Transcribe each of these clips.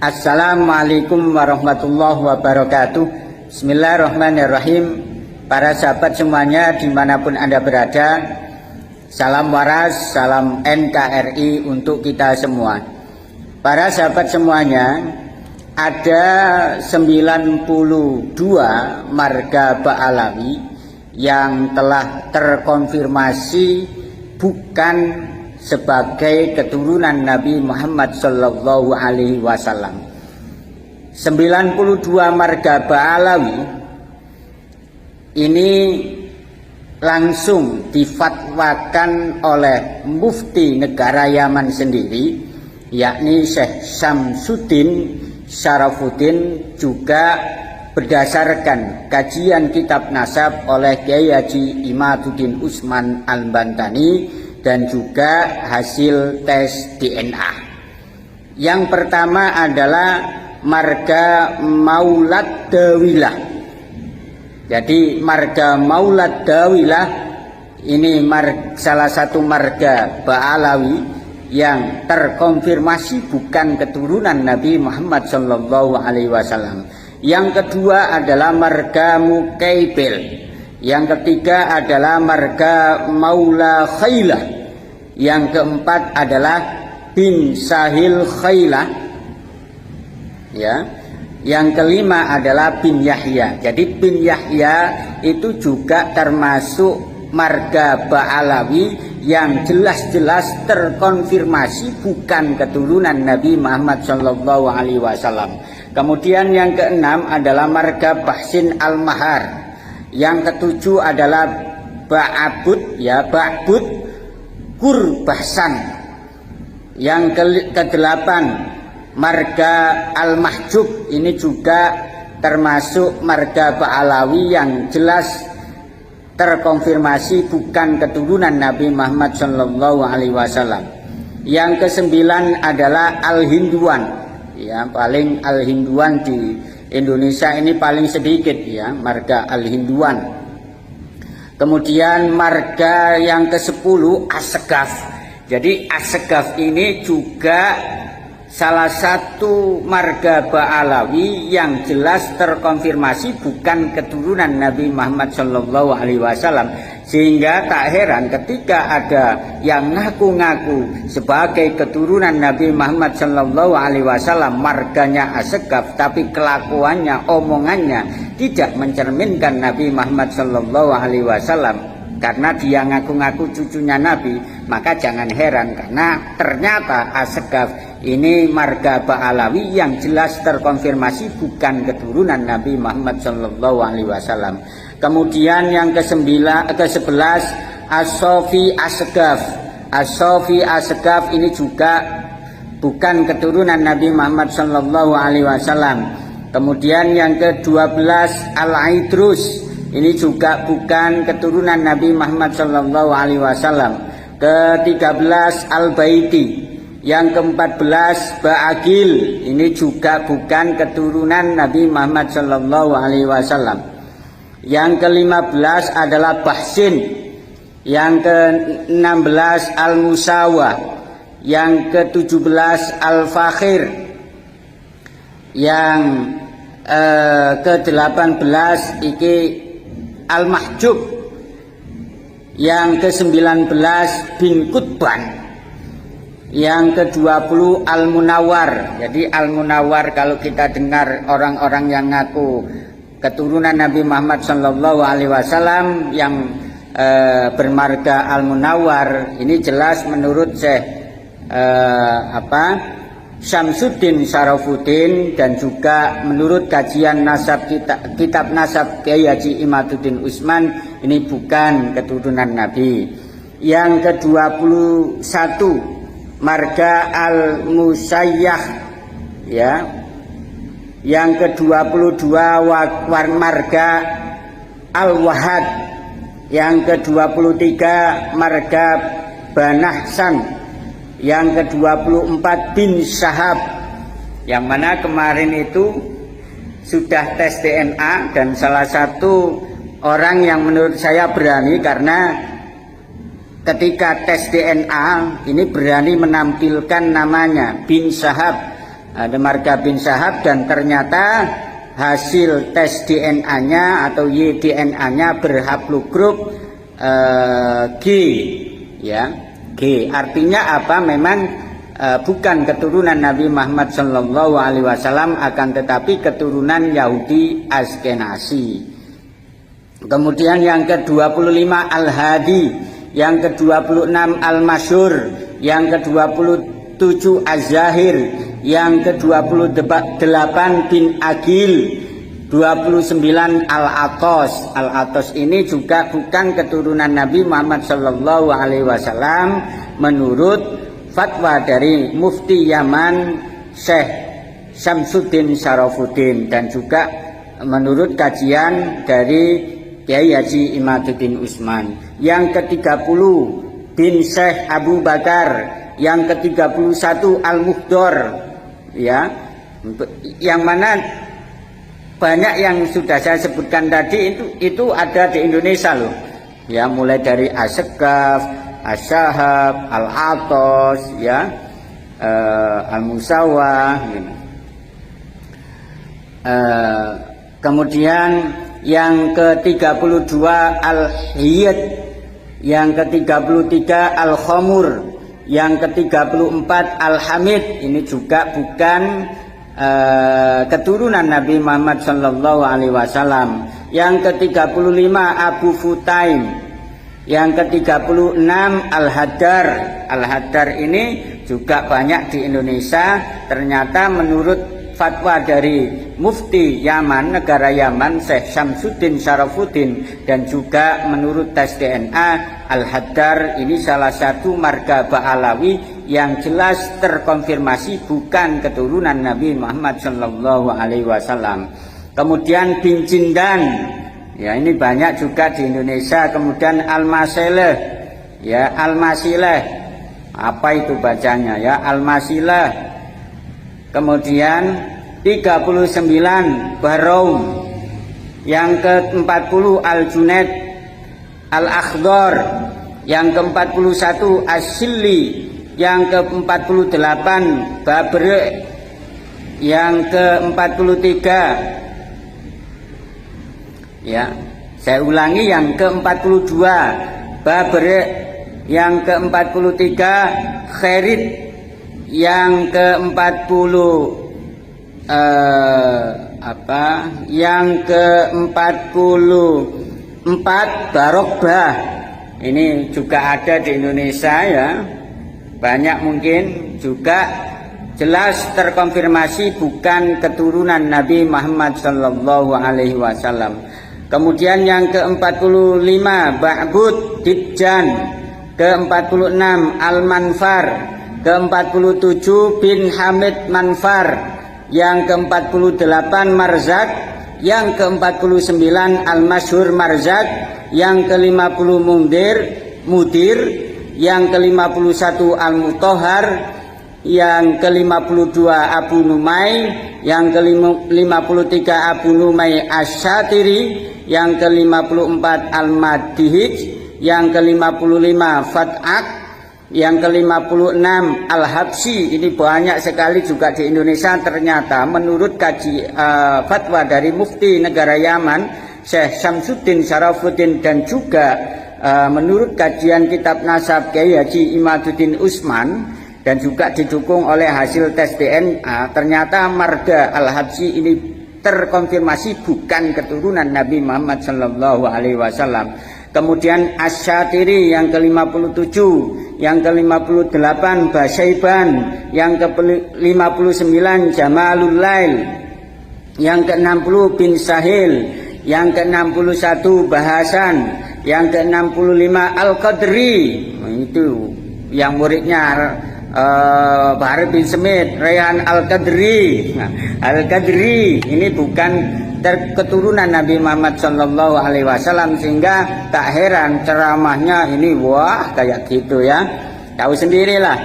Assalamualaikum warahmatullahi wabarakatuh. Bismillahirrahmanirrahim. Para sahabat semuanya dimanapun Anda berada, salam waras, salam NKRI untuk kita semua. Para sahabat semuanya, ada 92 marga Ba'alawi yang telah terkonfirmasi bukan sebagai keturunan Nabi Muhammad Sallallahu Alaihi Wasallam. 92 marga Ba'alawi ini langsung difatwakan oleh mufti negara Yaman sendiri, yakni Syekh Syamsuddin Syarafuddin, juga berdasarkan kajian kitab nasab oleh Kiai Haji Imaduddin Usman Al-Bantani dan juga hasil tes DNA. Yang pertama adalah marga Maulad Dawilah. Jadi marga Maulad Dawilah ini salah satu marga Ba'alawi yang terkonfirmasi bukan keturunan Nabi Muhammad Sallallahu Alaihi Wasallam. Yang kedua adalah marga Mukaibel. Yang ketiga adalah marga Maula Khailah. Yang keempat adalah bin Sahil Khailah. Ya. Yang kelima adalah bin Yahya. Jadi bin Yahya itu juga termasuk marga Ba'alawi yang jelas-jelas terkonfirmasi bukan keturunan Nabi Muhammad Sallallahu Alaihi Wasallam. Kemudian yang keenam adalah marga Bahsin Al-Mahar. Yang ketujuh adalah Ba'abud, ya, Ba'bud Kurbahsan. Yang kedelapan marga Al-Mahjub, ini juga termasuk marga Ba'alawi yang jelas terkonfirmasi bukan keturunan Nabi Muhammad Sallallahu Alaihi Wasallam. Yang kesembilan adalah Al-Hinduan. Ya, paling Al-Hinduan di Indonesia ini paling sedikit, ya, marga Al-Hinduan. Kemudian marga yang ke-10 Asegaf. Jadi Asegaf ini juga salah satu marga Ba'alawi yang jelas terkonfirmasi bukan keturunan Nabi Muhammad Sallallahu Alaihi Wasallam. Sehingga tak heran ketika ada yang ngaku-ngaku sebagai keturunan Nabi Muhammad Sallallahu Alaihi Wasallam, marganya Asegaf, tapi kelakuannya, omongannya tidak mencerminkan Nabi Muhammad Sallallahu Alaihi Wasallam. Karena dia ngaku-ngaku cucunya Nabi, maka jangan heran karena ternyata Asegaf ini marga Ba'alawi yang jelas terkonfirmasi bukan keturunan Nabi Muhammad Sallallahu Alaihi Wasallam. Kemudian yang ke-11 As-Sofi Asegaf. As-Sofi Asegaf ini juga bukan keturunan Nabi Muhammad Sallallahu Alaihi Wasallam. Kemudian yang ke-12 Al-Aidrus, ini juga bukan keturunan Nabi Muhammad Sallallahu Alaihi Wasallam. Ke-13 Al-Baiti. Yang ke-14 Ba'agil, ini juga bukan keturunan Nabi Muhammad Sallallahu Alaihi Wasallam. Yang ke-15 adalah Bahsin. Yang ke-16 Al-Musawa. Yang ke-17 Al-Fakhir. Yang ke-18 iki Al-Mahjub. Yang ke-19 bin Kutban. Yang ke-20 Al-Munawar. Jadi Al-Munawar kalau kita dengar orang-orang yang ngaku keturunan Nabi Muhammad Sallallahu Alaihi Wasallam yang bermarga Al-Munawar, ini jelas menurut Syekh Syamsuddin Syarafuddin dan juga menurut kajian nasab kitab nasab Kiai Haji Imaduddin Usman, ini bukan keturunan Nabi. Yang ke-21 marga Al-Musayyah, ya. Yang ke-22 marga Al-Wahad. Yang ke-23 marga Banahsan. Yang ke-24 bin Syahab, yang mana kemarin itu sudah tes DNA dan salah satu orang yang menurut saya berani karena ketika tes DNA ini berani menampilkan namanya bin Syahab ada marga bin Syahab, dan ternyata hasil tes DNA-nya atau YDNA-nya berhaplogrup G, ya. G artinya apa? Memang bukan keturunan Nabi Muhammad Shallallahu Alaihi Wasallam, akan tetapi keturunan Yahudi Askenazi. Kemudian yang ke-25 Al-Hadi, yang ke-26 Al-Masyhur, yang ke-27 Az-Zahir, yang ke-28 bin Agil, 29 Al-Atos. Al-Atos ini juga bukan keturunan Nabi Muhammad Shallallahu Alaihi Wasallam menurut fatwa dari Mufti Yaman Syekh Syamsuddin Syarafuddin, dan juga menurut kajian dari Kiai Haji Imaduddin Utsman. Yang ke-30 bin Syekh Abu Bakar, yang ke-31 Al-Muhdor, ya, yang mana banyak yang sudah saya sebutkan tadi itu ada di Indonesia loh, ya, mulai dari As-Sekaf, As-Syahab, Al-Atos, ya, Al-Musawah, gitu. Kemudian yang ke-32 Al-Hiyat, yang ke-33 Al-Khamur, yang ke-34 Al-Hamid. Ini juga bukan keturunan Nabi Muhammad Shallallahu Alaihi Wasallam. Yang ke-35 Abu Futaim, yang ke-36 Al-Hadar. Al-Hadar ini juga banyak di Indonesia. Ternyata menurut fatwa dari Mufti Yaman, negara Yaman, Syekh Syamsuddin Syarafuddin, dan juga menurut tes DNA, Al-Hadar ini salah satu marga Ba'alawi yang jelas terkonfirmasi bukan keturunan Nabi Muhammad Shallallahu Alaihi Wasallam. Kemudian bin Jindan, ya, ini banyak juga di Indonesia. Kemudian Al-Masileh, ya, Al-Masileh, apa itu bacanya, ya, Al-Masileh. Kemudian 39 Baroum, yang ke-40 Al-Junaid Al-Akhdar, yang ke-41 As-Silli, yang ke-48 Babre, yang ke-43, ya, saya ulangi, yang ke-42 Babre, yang ke-43 Kharid, yang ke-40 yang ke-44 Barokbah. Ini juga ada di Indonesia, ya, banyak mungkin juga jelas terkonfirmasi bukan keturunan Nabi Muhammad Shallallahu Alaihi Wasallam. Kemudian yang ke-45 Ba'bud Dibjan, ke-46 Al-Manfar, ke-47 bin Hamid Manfar, yang ke-48 Marzak, yang ke-49 Al-Masyhur Marzak, yang ke-50 Mudir, yang ke-51 Al-Mutahhar, yang ke-52 Abu Numay, yang ke-53 Abu Numay Asy-Syatiri, yang ke-54 Al-Madihij, yang ke-55 Fat'ak, yang ke-56 Al-Habsyi. Ini banyak sekali juga di Indonesia. Ternyata menurut fatwa dari Mufti negara Yaman Syekh Syamsuddin Syarafuddin, dan juga menurut kajian kitab nasab Kiai Haji Imaduddin Utsman, dan juga didukung oleh hasil tes DNA, ternyata marga Al-Habsyi ini terkonfirmasi bukan keturunan Nabi Muhammad Shallallahu Alaihi Wasallam. Kemudian Asy-Syatiri yang ke-57, yang ke-58 Basaiban, yang ke-59 Jamalul Lail, yang ke-60 bin Sahil, yang ke-61 Bahasan, yang ke-65 Al-Qadri. Itu yang muridnya Bahar bin Smith, Rayhan Al-Qadri. Al-Qadri ini bukan keturunan Nabi Muhammad Shallallahu Alaihi Wasallam, sehingga tak heran ceramahnya ini wah kayak gitu, ya, tahu sendirilah.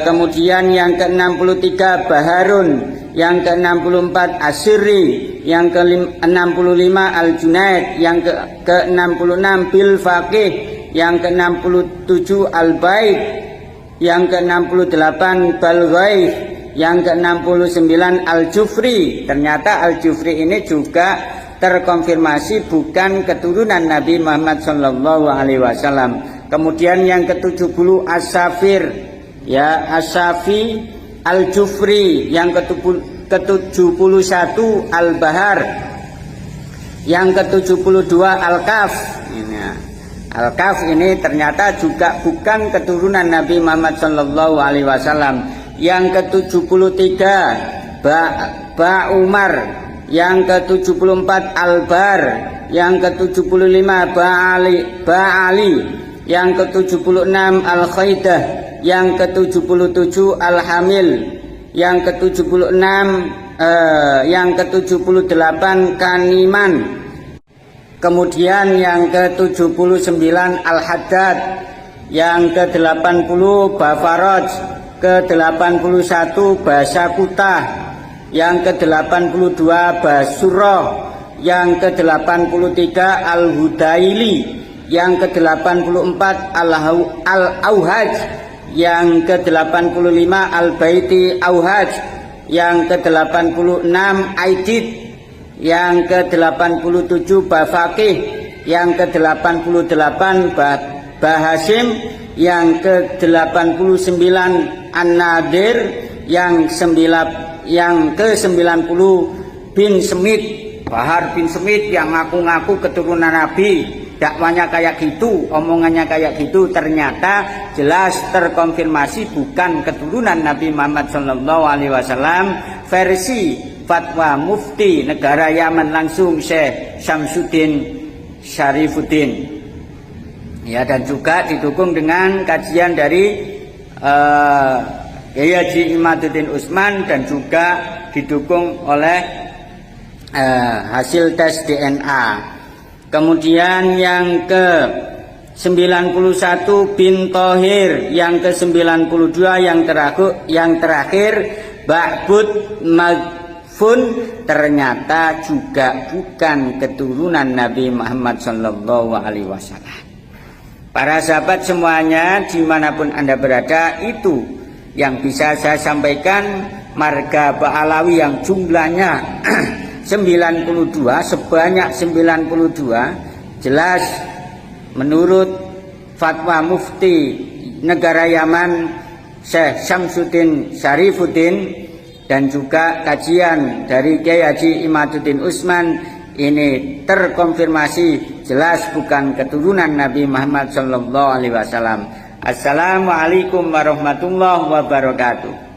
Kemudian yang ke-63 Baharun, yang ke-64 Asyri, yang ke-65 Al-Junaid, yang ke-66 Bil Faqih, yang ke-67 Al-Bait, yang ke-68 Balghaif, Yang ke-69 Al-Jufri. Ternyata Al-Jufri ini juga terkonfirmasi bukan keturunan Nabi Muhammad Shallallahu Alaihi Wasallam. Kemudian yang ke-70 As-Safir, ya, As-Safi Al-Jufri. Yang ke-71 Al-Bahar. Yang ke-72 Al-Kaf. Ini Al-Kaf ini ternyata juga bukan keturunan Nabi Muhammad Shallallahu Alaihi Wasallam. Yang ke-73 Ba Umar. Yang ke-74 Al-Bar. Yang ke-75 Ba Ali. Yang ke-76 Al-Khaidah. Yang ke-77 Al-Hamil. Yang ke-76 yang ke-78 Kaniman. Kemudian yang ke-79 Al-Haddad. Yang ke-80 Bafaraj. Ke-81 Basakutah. Yang ke-82 Basurah. Yang ke-83 Al-Hudaili. Yang ke-84 Al-Auhaj. Yang ke-85 Al-Baiti Auhaj. Yang ke-86 Aidid. Yang ke-87 Bafaqih. Yang ke-88 Bahasim. Yang ke-89 An-Nadir. Yang ke-90 bin Smith, Bahar bin Smith, yang ngaku-ngaku keturunan Nabi. Dakwanya kayak gitu, omongannya kayak gitu, ternyata jelas terkonfirmasi bukan keturunan Nabi Muhammad Shallallahu Alaihi Wasallam. Versi fatwa mufti negara Yaman langsung Syekh Syamsuddin Syarifuddin, ya, dan juga didukung dengan kajian dari Kiai Haji Imaduddin Utsman, dan juga didukung oleh hasil tes DNA. Kemudian yang ke-91 bin Thohir. Yang ke-92 yang terakhir Ba'bud Magfun, ternyata juga bukan keturunan Nabi Muhammad Shallallahu Alaihi Wasallam. Para sahabat semuanya, dimanapun Anda berada, itu yang bisa saya sampaikan. Marga Ba'alawi yang jumlahnya 92, sebanyak 92, jelas menurut fatwa mufti negara Yaman Syekh Syamsuddin Syarifuddin, dan juga kajian dari Kiai Haji Imaduddin Utsman, ini terkonfirmasi jelas bukan keturunan Nabi Muhammad Shallallahu Alaihi Wasallam. Assalamualaikum warahmatullahi wabarakatuh.